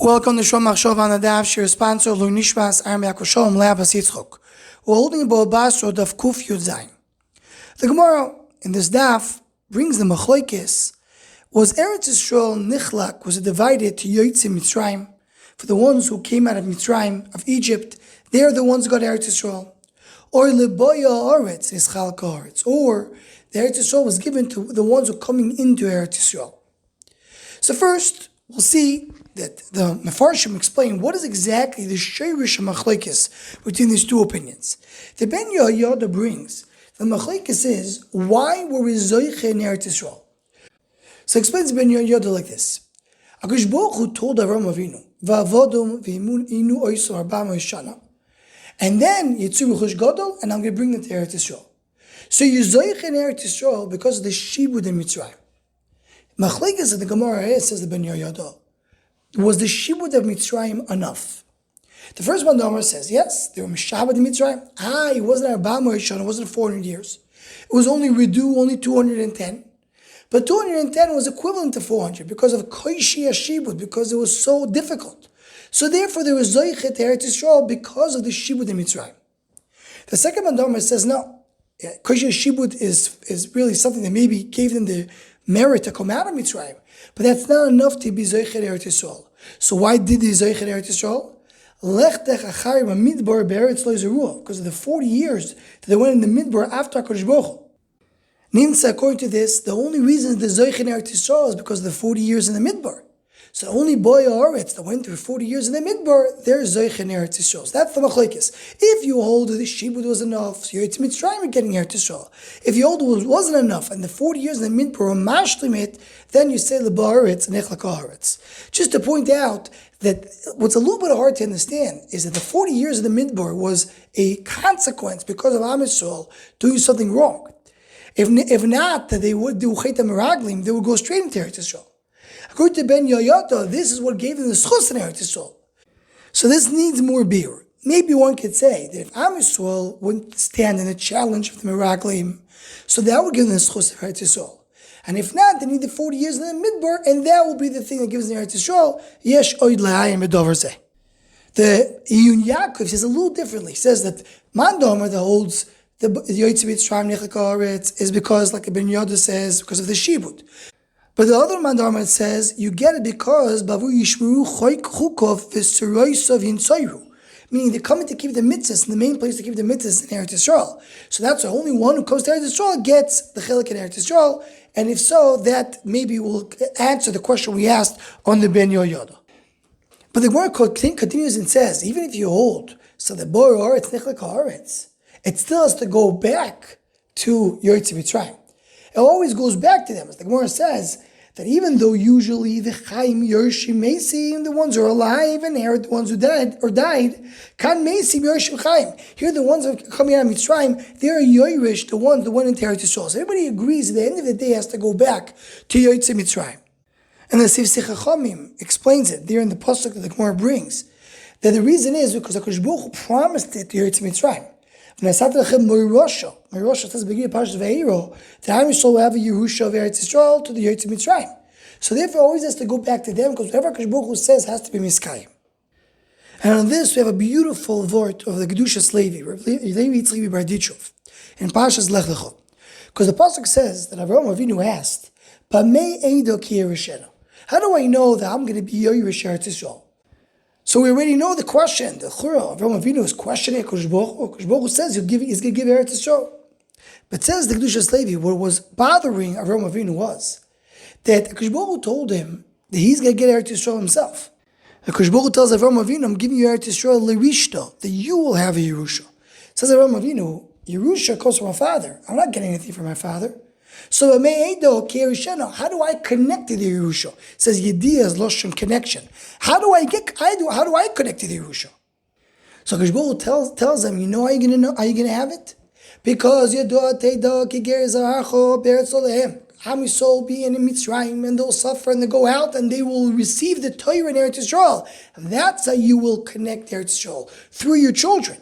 Welcome to Shom Machshov on the Daf. Shir sponsor Lu Nishmas Aram Yaakov Labas Yitzchok. We're holding Bava Basra Daf Kuf Yud Zayin. The Gemara in this Daf brings the Machlokes. Was Eretz Yisrael Nichlak, was it divided to Yotzei Mitzrayim? For the ones who came out of Mitzrayim, of Egypt, they're the ones who got Eretz Yisrael. Or Leboya Eretz is Chalka Eretz. Or the Eretz Yisrael was given to the ones who are coming into Eretz Yisrael. So first, we'll see that the Mefarshim explain what is exactly the Sheirish Machlokes between these two opinions. The Ben Yehoyada brings, the Machlokes is, why were we Zoiche in Eretz Yisrael? So explains Ben Yehoyada like this. HaKadosh Baruch Hu told Avram Avinu, Va'avodom v'imunu oiso arba shana, and then Yitzur B'chush Gadol, and I'm going to bring them to Eretz Yisrael. So you Zoiche in Eretz Yisrael because of the Shibud in Mitzrayim. Machlokes in the Gemara says the Ben Yehoyada, was the Shibud of Mitzrayim enough? The first one, the Gemara says, yes, they were Mishabad in Mitzrayim. It wasn't Arba Moishon, it wasn't 400 years. It was only Ridu, only 210. But 210 was equivalent to 400 because of Koishi Shibud, because it was so difficult. So therefore there was Zoichet Eretz Yisrael because of the Shibud in Mitzrayim. The second one, the Gemara says, no, Koishi Shibud is really something that maybe gave them the merit to come out of Mitzrayim. But that's not enough to be Zoichet Eretz Yisrael. So why did they Zoichet Eretz Yisrael? Lechtech achari b'midbar be'eretz lo yizruah, because of the 40 years that they went in the midbar after HaKadosh Baruch Hu. Nimsa, according to this, the only reason the Zoichet Eretz Yisrael is because of the 40 years in the midbar. So only Boya Eretz that went through 40 years in the midbar, they're Zoichet Eretz Yisrael. So that's the Machlokes. If you hold that the Shibud was enough, so Yotzei Mitzrayim are getting Eretz Yisrael. If you hold it wasn't enough, and the 40 years in the midbar were mashlimit, then you say Leba Eretz and Echlak Eretz. Just to point out that what's a little bit hard to understand is that the 40 years of the midbar was a consequence because of Am Yisrael doing something wrong. If not, that they would do Chet HaMeraglim, they would go straight into Eretz Yisrael. According to Ben Yehoyada, this is what gave them the schus in Eretz Yisrael. So this needs more beer. Maybe one could say that if Am Yisrael wouldn't stand in the challenge of the Meraglim, so that would give them the schus of Eretz Yisrael. And if not, they need the 40 years in the midbar, and that will be the thing that gives them Eretz Yisrael. Yesh oid la'ayim bedover zeh. The Iyun Yaakov says a little differently. He says that Mandomer that holds the Yotzei Mitzrayim Echlak Eretz is because, like Ben Yehoyada says, because of the Shibud. But the other Mandarma says, you get it because Bavu Yishmuru Choik Chukov V'Suroisav Yinsoiru. Meaning they're coming to keep the mitzvahs, and the main place to keep the mitzvahs in Eretz Yisrael. So that's the only one who comes to Eretz Yisrael gets the chelik in Eretz Yisrael. And if so, that maybe will answer the question we asked on the Ben Yehoyada. But the Gemara continues and says, even if you hold, so the Boyer Eretz, Nichlak Eretz, it still has to go back to Yotzei Mitzrayim. It always goes back to them. As the Gemara says, that even though usually the Chaim Yershim Mesim, the ones who are alive and inherit the ones who died, Kan Mesim Yershim Chaim. Here the ones that are coming out of Mitzrayim, they're Yoirish, the ones that went into Eretz Yisrael. So everybody agrees at the end of the day has to go back to Yotzei Mitzrayim. And the Sif Chachamim explains it there in the pasuk that the Gemara brings, that the reason is because HaKadosh Baruch Hu promised it to Yotzei Mitzrayim. Moirosha says beginning of Parashat Vayiro, the Am Yisrael will have a Yerusha of Eretz Yisrael to the Yotzei Mitzrayim. So therefore, always has to go back to them because whatever HaKadosh Baruch Hu says has to be miskayim. And on this, we have a beautiful Vort of the Kedushas Levi, Levi Yitzchak Barditchov, in Parashat Lech Lecha. Because the pasuk says that Avraham Avinu asked, "Bamei Eido ki Yerushalayim." How do I know that I'm going to be Yerush Eretz Yisrael? So we already know the question. The Chura, Avraham Avinu is questioning HaKadosh Baruch Hu. HaKadosh Baruch Hu says he's going to give Eretz Yisrael. But says the Kedushas Levi, what was bothering Avraham Avinu was that HaKadosh Baruch Hu told him that he's going to get Eretz Yisrael himself. HaKadosh Baruch Hu tells Avraham Avinu, I'm giving you Eretz Yisrael l'rishta, that you will have a Yerusha. Says Avraham Avinu, Yerusha comes from my father. I'm not getting anything from my father. So how do I connect to the Yerusha? It says Yediyah is Loshem connection. How do I connect to the Yerusha? So HaKadosh Baruch Hu tells them, you know how you're going to have it? Because Yedoah Teida Kiger Zaracho Beretz Olehem. Am Yisrael be in Mitzrayim, and they'll suffer and they go out and they will receive the Torah in Eretz Yisrael. That's how you will connect Eretz Yisrael, through your children.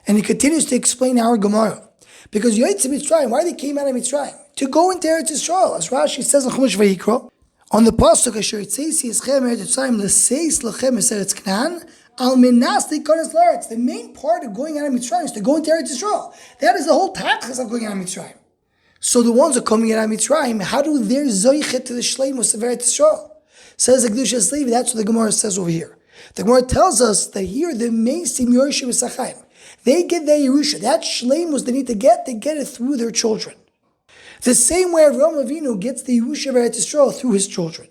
And he continues to explain our Gemara. Because Yotzei Mitzrayim, why they came out of Mitzrayim? To go into Eretz Yisrael. As Rashi says in Chumash Vayikra, On the pasuk, Asher Yitzei Yischem Eretz Yisrael L'seis Lachem Eretz Canaan Al Menas Likonos L'Eretz. The main part of going out of Mitzrayim is to go into Eretz Yisrael. That is the whole tachlis of going out of Mitzrayim. So the ones that are coming out of Mitzrayim, how do they zoichet to the shleimus of Eretz Yisrael? Says the Kedushas Levi. That's what the Gemara says over here. The Gemara tells us that here the Meisim Yorshim V'Sachayim, they get their Yerusha. That shleimus they need to get, they get it through their children. The same way Avraham Avinu gets the Yerusha of Eretz Yisrael through his children.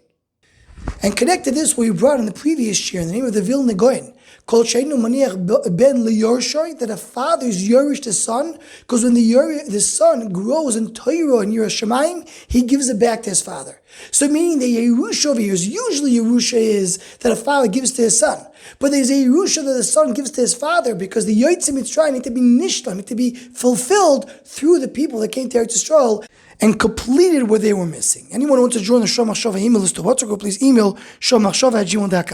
And connected to this, what we brought in the previous year, in the name of the Vilna Goyen, called Sheinu Maniach Ben Liyorshoy, that a father is Yorish the son, because when the son grows in Torah and Yerushalayim, he gives it back to his father. So meaning the Yerusha over here is usually Yerusha is that a father gives to his son. But there's a Yerusha that the son gives to his father because the Yotzei Mitzrayim need to be nishlam, need to be fulfilled through the people that came to Eretz Yisrael and completed what they were missing. Anyone who wants to join the Shomachshava email list to WhatsApp group, please email shomachshava@gmail.com.